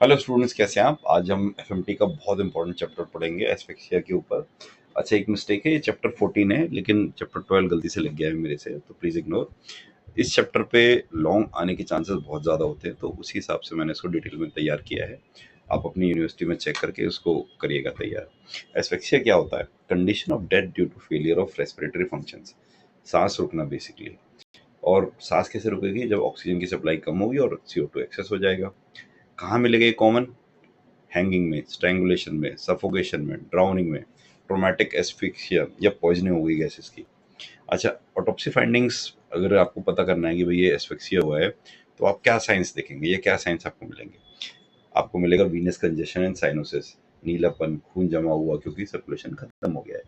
Hello students, कैसे हैं आप? आज हम एफएमटी का बहुत इंपॉर्टेंट चैप्टर पढ़ेंगे एस्फिक्सिया के ऊपर। अच्छा, एक मिस्टेक है, ये चैप्टर 14 है लेकिन चैप्टर 12 गलती से लग गया है मेरे से, तो प्लीज़ इग्नोर। इस चैप्टर पे लॉन्ग आने के चांसेस बहुत ज़्यादा होते हैं, तो उसी हिसाब से मैंने इसको डिटेल में तैयार किया है। आप अपनी यूनिवर्सिटी में चेक करके उसको करिएगा तैयार। एस्फिक्सिया क्या होता है? Condition of death due to failure of respiratory functions. सांस रुकना बेसिकली। और सांस कैसे रुकेगी? जब ऑक्सीजन की सप्लाई कम होगी और CO2 एक्सेस हो जाएगा। कहाँ मिलेगा ये कॉमन? हैंगिंग में, स्ट्रैंगुलेशन में, सफोकेशन में, ड्राउनिंग में, ट्रोमैटिक एस्फिक्सिया या पॉइजनिंग हो गई गैसेस की। अच्छा, ऑटोप्सी फाइंडिंग्स अगर आपको पता करना है कि भाई ये एस्फिक्सिया हुआ है, तो आप क्या साइंस देखेंगे? ये क्या साइंस आपको मिलेंगे? आपको मिलेगा वीनस कंजेशन एंड साइनोसिस, नीलापन, खून जमा हुआ क्योंकि सर्कुलेशन खत्म हो गया है।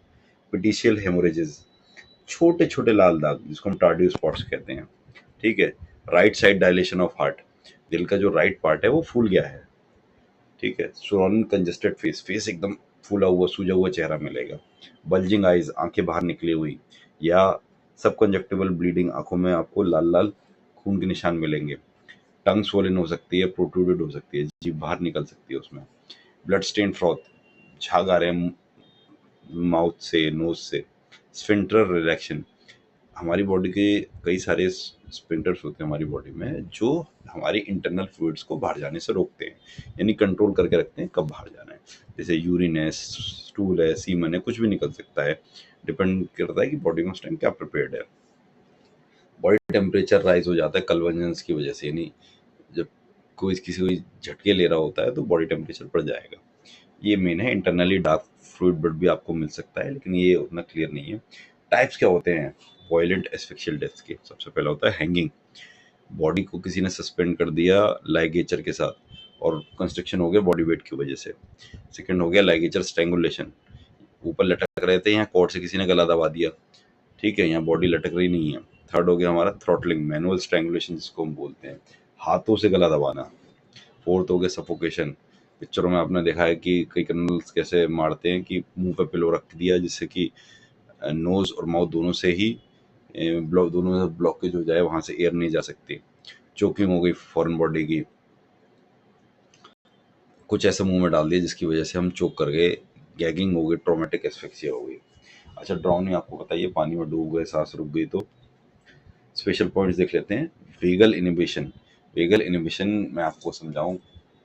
पेटिशियल हेमोरेजेस, छोटे छोटे लाल दाग जिसको हम टार्डियो स्पॉट्स कहते हैं। ठीक है। Right side dilation of heart, दिल का जो राइट पार्ट है वो फूल गया है। ठीक है। स्वॉलन कंजेस्टेड फेस, फेस एकदम फूला हुआ सूजा हुआ चेहरा मिलेगा। बल्जिंग आइज, आंखें बाहर निकली हुई, या सब कंजक्टिवल ब्लीडिंग, आंखों में आपको लाल लाल खून के निशान मिलेंगे। टंग स्वोलन हो सकती है, प्रोट्रूडेड हो सकती है, जीभ बाहर निकल सकती है उसमें। ब्लड स्टेन फ्रॉथ, झाग आ रहे हैं माउथ से, नोज से। स्फिंक्टर रिलैक्शन, हमारी बॉडी के कई सारे स्पिंटर्स होते हैं हमारी बॉडी में जो हमारी इंटरनल फ्लूइड्स को बाहर जाने से रोकते हैं, यानी कंट्रोल करके रखते हैं कब बाहर जाना है। जैसे यूरिन है, स्टूल है, सीमन है, कुछ भी निकल सकता है। डिपेंड करता है कि बॉडी में उस टाइम क्या प्रिपेयर्ड है। बॉडी टेम्परेचर राइज हो जाता है कन्वर्जेंस की वजह से, यानी जब कोई किसी को झटके ले रहा होता है तो बॉडी टेम्परेचर बढ़ जाएगा। ये मेन है। इंटरनली डार्क फ्लूइड ब्लड भी आपको मिल सकता है, लेकिन ये उतना क्लियर नहीं है। टाइप्स क्या होते हैं वायलेंट एस्फिक्शियल डेथ के? सबसे पहला होता है हैंगिंग, बॉडी को किसी ने सस्पेंड कर दिया लाइगेचर के साथ और कंस्ट्रक्शन हो गया बॉडी वेट की वजह से। सेकंड हो गया लाइगेचर स्ट्रैंगुलेशन, ऊपर लटक रहे थे, यहाँ कोर्ड से किसी ने गला दबा दिया। ठीक है, यहाँ बॉडी लटक रही नहीं है। थर्ड हो गया हमारा थ्रॉटलिंग, मैनुअल स्ट्रैंगुलेशन जिसको हम बोलते हैं, हाथों से गला दबाना। फोर्थ हो गया सफोकेशन, पिक्चरों में आपने देखा है कि कई क्रिमिनल्स कैसे मारते हैं कि मुंह पे पिलो रख दिया जिससे कि नोज और माउथ दोनों से ही ब्लॉक, दोनों से ब्लॉकेज हो जाए, वहां से एयर नहीं जा सकती। चोकिंग हो गई फॉरेन बॉडी की, कुछ ऐसा मुंह में डाल दिया जिसकी वजह से हम चोक कर गए। गैगिंग हो गई, ट्रोमेटिक एस्फिक्सिया हो गई। अच्छा, ड्राउनिंग आपको बताइए, पानी में डूब गए, सांस रुक गई तो। स्पेशल पॉइंट्स देख लेते हैं। वेगल इनिबिशन, वेगल इनिबिशन मैं आपको समझाऊं,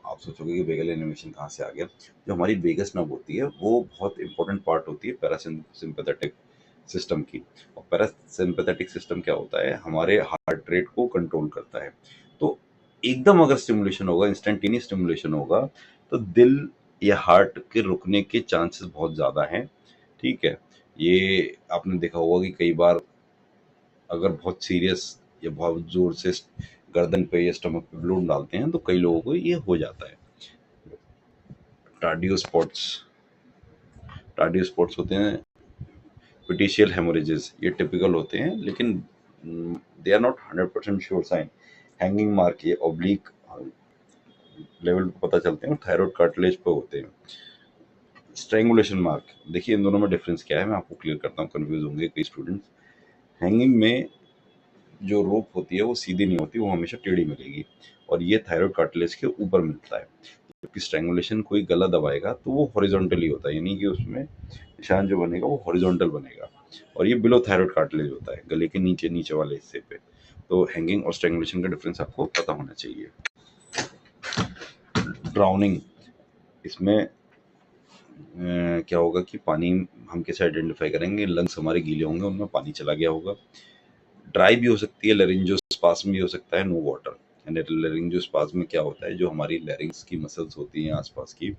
आप सोचोगे कि वेगल इनिबिशन कहाँ से आ गया। जो हमारी वेगस नर्व होती है वो बहुत इंपॉर्टेंट पार्ट होती है पैरासिम्पैथेटिक सिस्टम की। और पैरासिम्पैथेटिक सिस्टम क्या होता है? हमारे हार्ट रेट को कंट्रोल करता है। तो एकदम अगर स्टिमुलेशन होगा, इंस्टेंटेनियस स्टिमुलेशन होगा, तो दिल या हार्ट के रुकने के चांसेस बहुत ज़्यादा हैं। ठीक है। ये आपने देखा होगा कि कई बार अगर बहुत सीरियस या बहुत जोर से गर्दन पे या स्टमक पे बलून डालते हैं तो कई लोगों को ये हो जाता है। कार्डियो स्पॉट्स, कार्डियो स्पॉट्स होते हैं पेटिशियल हेमोरेजेस, ये टिपिकल होते हैं लेकिन they are not 100% sure sign. Hanging mark ये ऑब्लिक लेवल पे पता चलते हैं और थायराइड कार्टिलेज पे होते हैं। स्ट्रैंगुलेशन मार्क, देखिए इन दोनों में डिफरेंस क्या है, मैं आपको क्लियर करता हूँ, कंफ्यूज होंगे कई स्टूडेंट्स। हैंगिंग में जो रोप होती है वो सीधी नहीं होती, वो हमेशा टेढ़ी मिलेगी, और ये थायराइड कार्टिलेज के ऊपर मिलता है। जबकि स्ट्रैंगुलेशन कोई गला दबाएगा तो वो हॉरिजॉन्टली होता है, यानी कि उसमें निशान जो बनेगा वो हॉरिजॉन्टल बनेगा, और ये बिलो थायराइड कार्टिलेज होता है, गले के नीचे नीचे वाले हिस्से पे। तो हैंगिंग और स्ट्रैंगुलेशन का डिफरेंस आपको पता होना चाहिए। ड्राउनिंग, इसमें क्या होगा कि पानी हम कैसे आइडेंटिफाई करेंगे? लंग्स हमारे गीले होंगे, उनमें पानी चला गया होगा। ड्राई भी हो सकती है, लेरिंजोस्पाज्म भी हो सकता है, नो वाटर। एंड लेरिंजोस्पाज्म में क्या होता है, जो हमारी लेरिंग्स की मसल्स होती हैं आसपास की,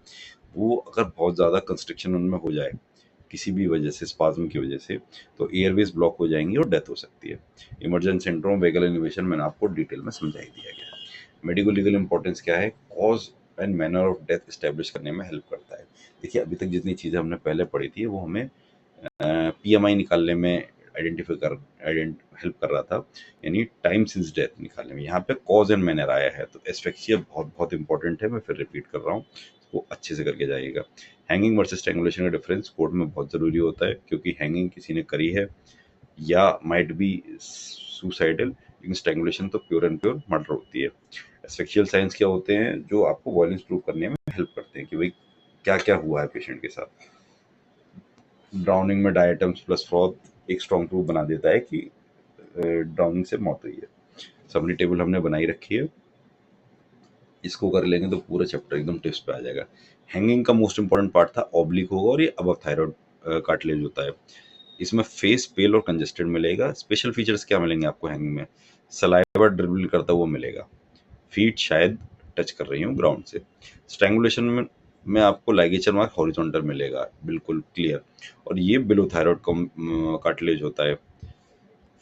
वो अगर बहुत ज़्यादा कंस्ट्रिक्शन उनमें हो जाए किसी भी वजह से, स्पाज्म की वजह से, तो एयरवेज ब्लॉक हो जाएंगी और डेथ हो सकती है। इमरजेंट सिंड्रोम, वेगल इनोवेशन मैंने आपको डिटेल में समझा ही दिया गया है। मेडिको लीगल इंपॉर्टेंस क्या है? Cause and manner of death establish करने में हेल्प करता है। देखिए अभी तक जितनी चीज़ें हमने पहले पढ़ी थी वो हमें PMI निकालने में आइडेंटिफाई कर हेल्प कर रहा था, यानी टाइम सिंस डेथ निकालने में। यहाँ पे कॉज एंड मैनर आया है, तो एस्फिक्सिया बहुत बहुत इंपॉर्टेंट है, मैं फिर रिपीट कर रहा हूँ, वो अच्छे से करके जाइएगा। हैंगिंग वर्सेस स्ट्रैंगुलेशन का डिफरेंस कोर्ट में बहुत ज़रूरी होता है, क्योंकि हैंगिंग किसी ने करी है या माइट बी सुसाइडल, लेकिन स्ट्रैंगुलेशन तो प्योर एंड प्योर मर्डर होती है। एस्फिक्सियल साइंस क्या होते हैं, जो आपको वायलेंस प्रूव करने में हेल्प करते हैं कि भाई क्या क्या हुआ है पेशेंट के साथ। ड्राउनिंग में डायटम्स प्लस फ्रॉथ एक स्ट्रॉन्ग प्रूफ बना देता है कि ड्राउनिंग से मौत हुई है। समरी टेबल हमने बनाई रखी है, इसको कर लेंगे तो पूरा चैप्टर एकदम टिप्स पे आ जाएगा। हैंगिंग का मोस्ट इंपॉर्टेंट पार्ट था, ऑब्लिक होगा और ये अबव थायराइड कार्टिलेज होता है। इसमें फेस पेल और कंजेस्टेड मिलेगा। स्पेशल फीचर्स क्या मिलेंगे आपको हैंगिंग में, सलाइवा ड्रिबल करता हुआ मिलेगा, फीट शायद टच कर रही हूँ ग्राउंड से। स्ट्रैंगुलेशन में आपको लाइगेचर मार्क हॉरिजॉन्टल मिलेगा, बिल्कुल क्लियर, और ये बिलो थायराइड कार्टिलेज होता है।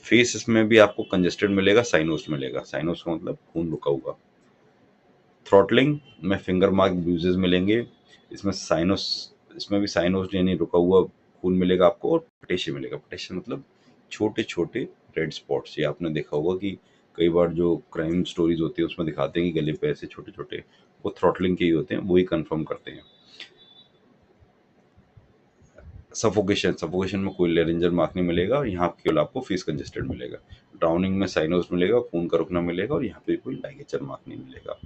फेस इसमें भी आपको कंजेस्टेड मिलेगा, साइनोस मिलेगा, साइनोस का मतलब खून रुका हुआ। थ्रॉटलिंग में फिंगर मार्क ब्रूजेस मिलेंगे, इसमें भी साइनोस यानी रुका हुआ खून मिलेगा आपको, और पटेशिया मिलेगा। पटेशिया मतलब छोटे छोटे रेड स्पॉट्स। ये आपने देखा होगा कि कई बार जो क्राइम स्टोरीज होती है उसमें दिखाते हैं कि गले पे ऐसे छोटे छोटे, वो थ्रॉटलिंग के ही होते हैं, वही कंफर्म करते हैं। सफोकेशन में कोई लेरेंजर मार्क नहीं मिलेगा, और यहाँ केवल आपको फेस कंजेस्टेड मिलेगा। ड्राउनिंग में साइनोस मिलेगा, खून का रुकना मिलेगा, और यहाँ पे कोई लाइगेचर मार्क नहीं मिलेगा।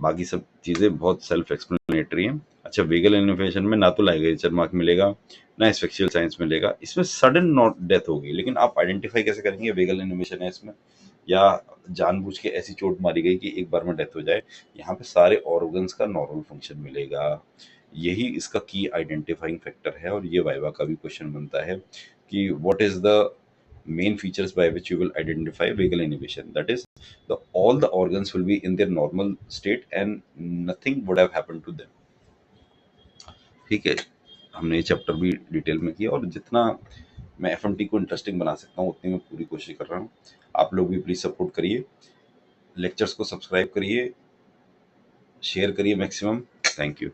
बाकी सब चीज़ें बहुत सेल्फ एक्सप्लेनेटरी हैं। अच्छा, वेगल इनोवेशन में ना तो लाइगेचर मार्क मिलेगा, ना एस्फिक्सियल साइंस मिलेगा। इसमें सडन नॉट डेथ होगी, लेकिन आप आइडेंटिफाई कैसे करेंगे वेगल इनोवेशन है इसमें, या जानबूझ के ऐसी चोट मारी गई कि एक बार में डेथ हो जाए। यहाँ पे सारे ऑर्गन्स का नॉर्मल फंक्शन मिलेगा, यही इसका की आइडेंटिफाइंग फैक्टर है। और ये वाइवा का भी क्वेश्चन बनता है कि what is the main features by which you will identify vagal inhibition, that is all the organs will be in their normal state and nothing would have happened to them। ठीक है, हमने ये chapter भी detail में किया, और जितना मैं एफएमटी को इंटरेस्टिंग बना सकता हूँ उतनी मैं पूरी कोशिश कर रहा हूँ। आप लोग भी प्लीज सपोर्ट करिए, लेक्चर्स को सब्सक्राइब करिए, शेयर करिए मैक्सिमम। Thank you.